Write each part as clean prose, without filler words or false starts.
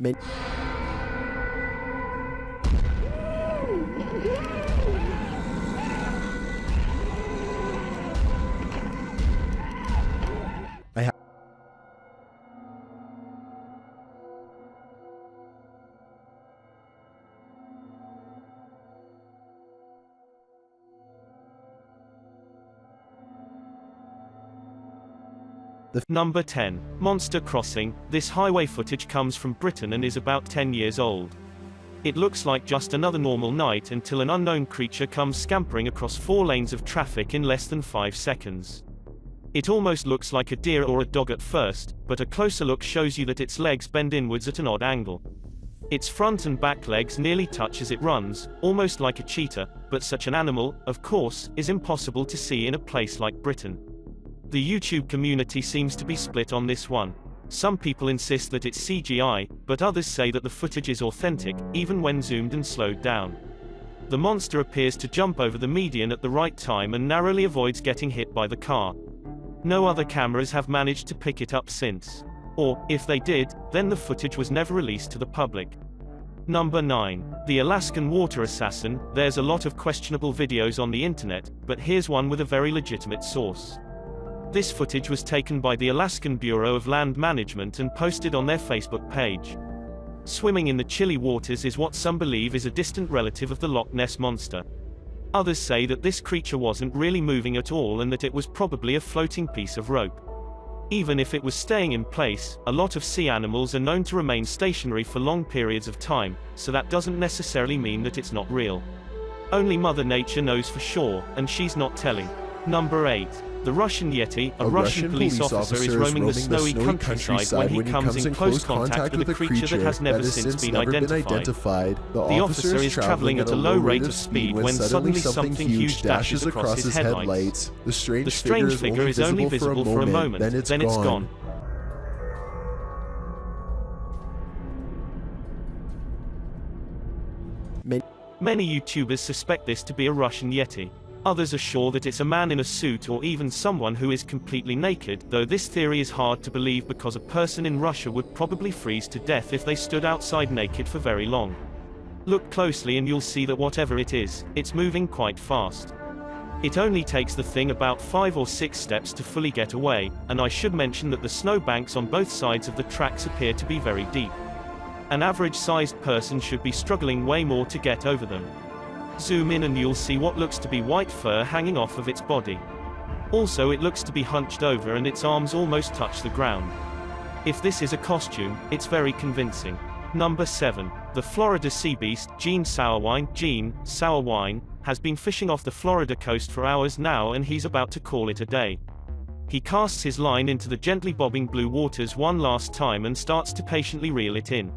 Many I have Number 10. Monster Crossing. This highway footage comes from Britain and is about 10 years old. It looks like just another normal night until an unknown creature comes scampering across 4 lanes of traffic in less than 5 seconds. It almost looks like a deer or a dog at first, but a closer look shows you that its legs bend inwards at an odd angle. Its front and back legs nearly touch as it runs, almost like a cheetah, but such an animal, of course, is impossible to see in a place like Britain. The YouTube community seems to be split on this one. Some people insist that it's CGI, but others say that the footage is authentic, even when zoomed and slowed down. The monster appears to jump over the median at the right time and narrowly avoids getting hit by the car. No other cameras have managed to pick it up since. Or, if they did, then the footage was never released to the public. Number 9. The Alaskan Water Assassin. There's a lot of questionable videos on the internet, but here's one with a very legitimate source. This footage was taken by the Alaskan Bureau of Land Management and posted on their Facebook page. Swimming in the chilly waters is what some believe is a distant relative of the Loch Ness Monster. Others say that this creature wasn't really moving at all and that it was probably a floating piece of rope. Even if it was staying in place, a lot of sea animals are known to remain stationary for long periods of time, so that doesn't necessarily mean that it's not real. Only Mother Nature knows for sure, and she's not telling. Number 8. The Russian Yeti. A Russian police officer is roaming the snowy countryside when he comes in close contact with a creature that has never since been identified. The officer is traveling at a low rate of speed when suddenly something huge dashes across his headlights. The strange figure is only visible for a moment, then it's gone. Many YouTubers suspect this to be a Russian Yeti. Others are sure that it's a man in a suit or even someone who is completely naked, though this theory is hard to believe because a person in Russia would probably freeze to death if they stood outside naked for very long. Look closely and you'll see that whatever it is, it's moving quite fast. It only takes the thing about 5 or 6 steps to fully get away, and I should mention that the snowbanks on both sides of the tracks appear to be very deep. An average-sized person should be struggling way more to get over them. Zoom in and you'll see what looks to be white fur hanging off of its body. Also, it looks to be hunched over and its arms almost touch the ground. If this is a costume, it's very convincing. Number 7. The Florida sea beast, Gene Sauerwein, has been fishing off the Florida coast for hours now and he's about to call it a day. He casts his line into the gently bobbing blue waters one last time and starts to patiently reel it in.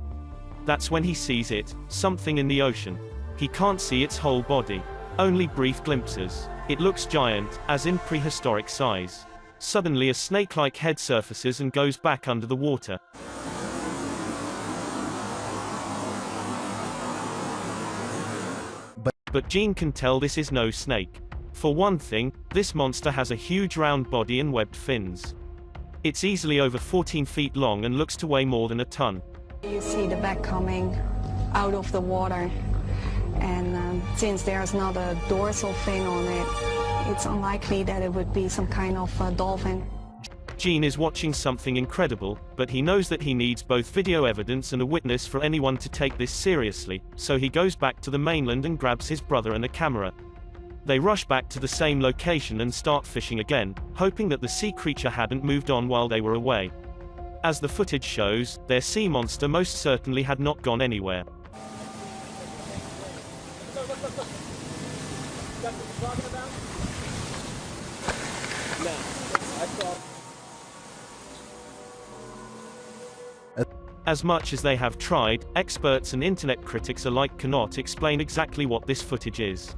That's when he sees it, something in the ocean. He can't see its whole body. Only brief glimpses. It looks giant, as in prehistoric size. Suddenly a snake-like head surfaces and goes back under the water. But Gene can tell this is no snake. For one thing, this monster has a huge round body and webbed fins. It's easily over 14 feet long and looks to weigh more than a ton. You see the back coming out of the water. And since there's not a dorsal fin on it, it's unlikely that it would be some kind of dolphin. Gene is watching something incredible, but he knows that he needs both video evidence and a witness for anyone to take this seriously, so he goes back to the mainland and grabs his brother and a camera. They rush back to the same location and start fishing again, hoping that the sea creature hadn't moved on while they were away. As the footage shows, their sea monster most certainly had not gone anywhere. As much as they have tried, experts and internet critics alike cannot explain exactly what this footage is.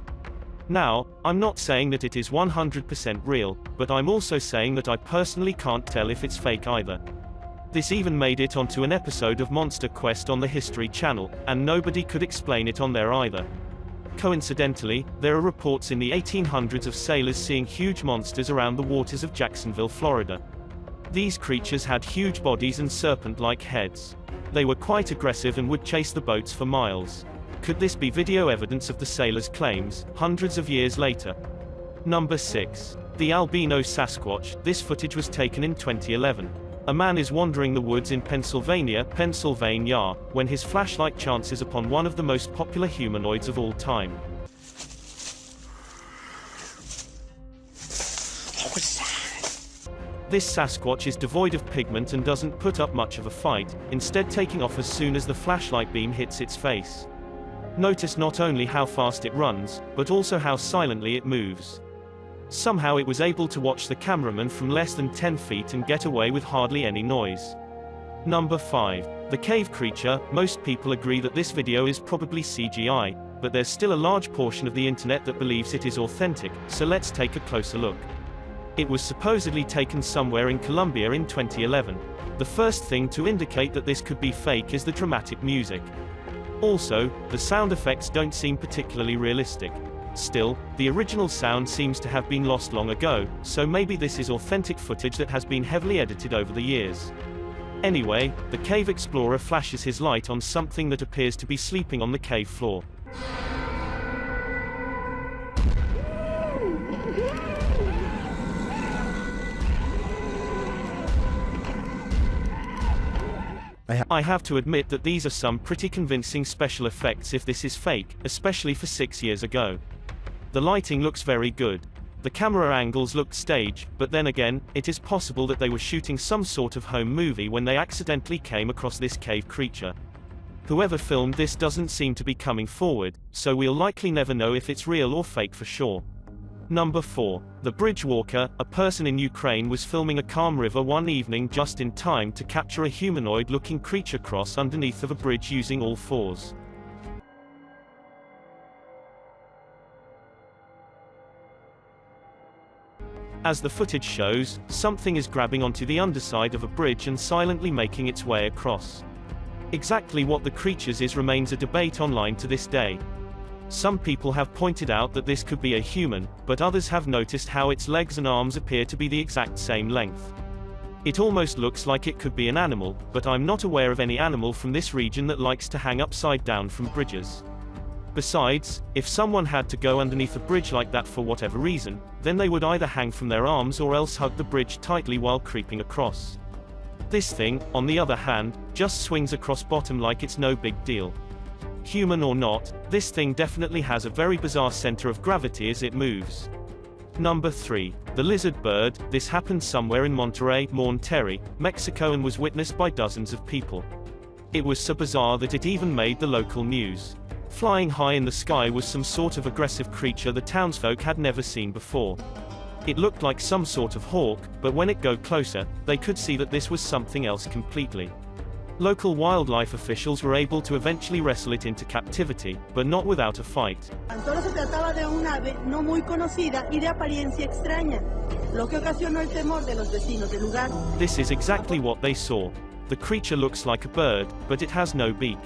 Now, I'm not saying that it is 100% real, but I'm also saying that I personally can't tell if it's fake either. This even made it onto an episode of Monster Quest on the History Channel, and nobody could explain it on there either. Coincidentally, there are reports in the 1800s of sailors seeing huge monsters around the waters of Jacksonville, Florida. These creatures had huge bodies and serpent-like heads. They were quite aggressive and would chase the boats for miles. Could this be video evidence of the sailors' claims, hundreds of years later? Number 6. The albino Sasquatch. This footage was taken in 2011. A man is wandering the woods in Pennsylvania, when his flashlight chances upon one of the most popular humanoids of all time. This Sasquatch is devoid of pigment and doesn't put up much of a fight, instead taking off as soon as the flashlight beam hits its face. Notice not only how fast it runs, but also how silently it moves. Somehow it was able to watch the cameraman from less than 10 feet and get away with hardly any noise. Number 5. The cave creature. Most people agree that this video is probably CGI, but there's still a large portion of the internet that believes it is authentic, so let's take a closer look. It was supposedly taken somewhere in Colombia in 2011. The first thing to indicate that this could be fake is the dramatic music. Also, the sound effects don't seem particularly realistic. Still, the original sound seems to have been lost long ago, so maybe this is authentic footage that has been heavily edited over the years. Anyway, the cave explorer flashes his light on something that appears to be sleeping on the cave floor. I have to admit that these are some pretty convincing special effects if this is fake, especially for 6 years ago. The lighting looks very good. The camera angles looked staged, but then again, it is possible that they were shooting some sort of home movie when they accidentally came across this cave creature. Whoever filmed this doesn't seem to be coming forward, so we'll likely never know if it's real or fake for sure. Number 4. The Bridge Walker. A person in Ukraine was filming a calm river one evening just in time to capture a humanoid-looking creature cross underneath of a bridge using all fours. As the footage shows, something is grabbing onto the underside of a bridge and silently making its way across. Exactly what the creature is remains a debate online to this day. Some people have pointed out that this could be a human, but others have noticed how its legs and arms appear to be the exact same length. It almost looks like it could be an animal, but I'm not aware of any animal from this region that likes to hang upside down from bridges. Besides, if someone had to go underneath a bridge like that for whatever reason, then they would either hang from their arms or else hug the bridge tightly while creeping across. This thing, on the other hand, just swings across bottom like it's no big deal. Human or not, this thing definitely has a very bizarre center of gravity as it moves. Number 3. The Lizard Bird. This happened somewhere in Monterrey, Mexico and was witnessed by dozens of people. It was so bizarre that it even made the local news. Flying high in the sky was some sort of aggressive creature the townsfolk had never seen before. It looked like some sort of hawk, but when it got closer, they could see that this was something else completely. Local wildlife officials were able to eventually wrestle it into captivity, but not without a fight. Solo se trataba de un ave no muy conocida y de apariencia extraña, lo que ocasionó el temor de los vecinos del lugar. This is exactly what they saw. The creature looks like a bird, but it has no beak.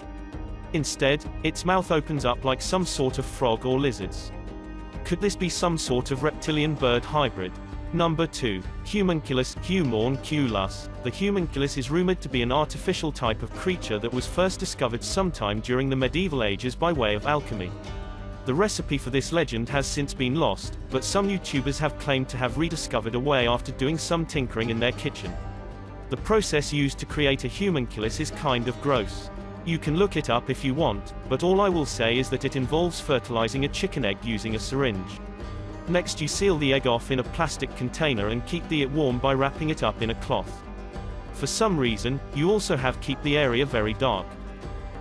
Instead, its mouth opens up like some sort of frog or lizards. Could this be some sort of reptilian-bird hybrid? Number 2. Homunculus. The homunculus is rumored to be an artificial type of creature that was first discovered sometime during the medieval ages by way of alchemy. The recipe for this legend has since been lost, but some YouTubers have claimed to have rediscovered a way after doing some tinkering in their kitchen. The process used to create a homunculus is kind of gross. You can look it up if you want, but all I will say is that it involves fertilizing a chicken egg using a syringe. Next you seal the egg off in a plastic container and keep the it warm by wrapping it up in a cloth. For some reason, you also have keep the area very dark.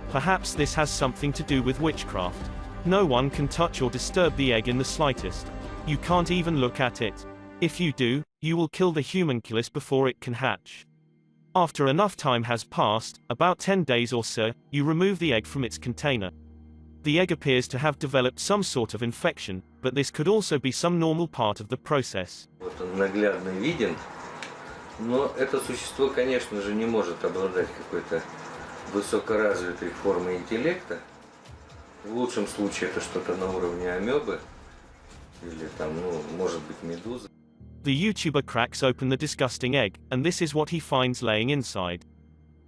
Perhaps this has something to do with witchcraft. No one can touch or disturb the egg in the slightest. You can't even look at it. If you do, you will kill the homunculus before it can hatch. After enough time has passed, about 10 days or so, you remove the egg from its container. The egg appears to have developed some sort of infection, but this could also be some normal part of the process. Вот он наглядно виден, но это существо, конечно же, не может обладать какой-то высокоразвитой формой интеллекта. В лучшем случае это что-то на уровне амебы или там, может быть, медузы. The YouTuber cracks open the disgusting egg, and this is what he finds laying inside.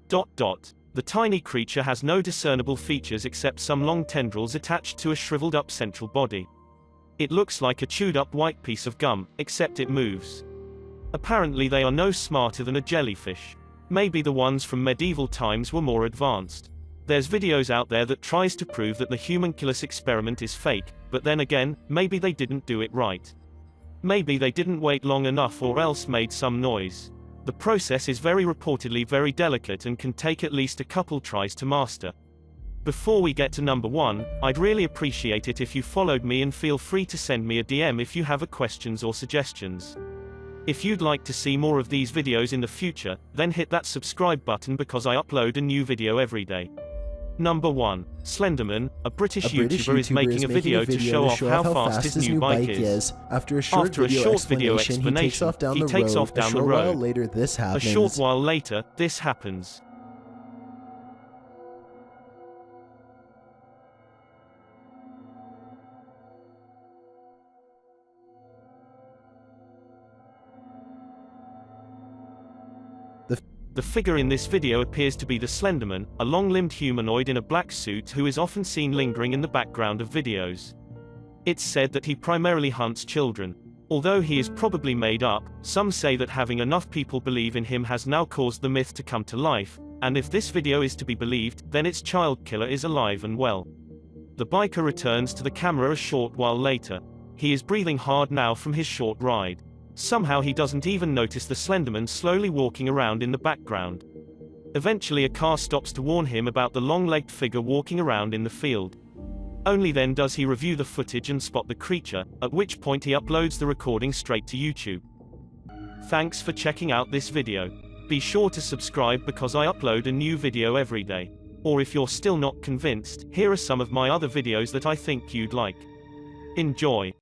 The tiny creature has no discernible features except some long tendrils attached to a shriveled up central body. It looks like a chewed up white piece of gum, except it moves. Apparently they are no smarter than a jellyfish. Maybe the ones from medieval times were more advanced. There's videos out there that tries to prove that the humunculus experiment is fake, but then again, maybe they didn't do it right. Maybe they didn't wait long enough or else made some noise. The process is reportedly very delicate and can take at least a couple tries to master. Before we get to number 1, I'd really appreciate it if you followed me, and feel free to send me a DM if you have questions or suggestions. If you'd like to see more of these videos in the future, then hit that subscribe button because I upload a new video every day. Number 1. Slenderman, a British YouTuber is making a video to show off how fast his new bike is. After a short video explanation, he takes off down the road. A short while later, this happens. The figure in this video appears to be the Slenderman, a long-limbed humanoid in a black suit who is often seen lingering in the background of videos. It's said that he primarily hunts children. Although he is probably made up, some say that having enough people believe in him has now caused the myth to come to life, and if this video is to be believed, then its child killer is alive and well. The biker returns to the camera a short while later. He is breathing hard now from his short ride. Somehow he doesn't even notice the Slenderman slowly walking around in the background. Eventually a car stops to warn him about the long-legged figure walking around in the field. Only then does he review the footage and spot the creature, at which point he uploads the recording straight to YouTube. Thanks for checking out this video. Be sure to subscribe because I upload a new video every day. Or if you're still not convinced, here are some of my other videos that I think you'd like. Enjoy.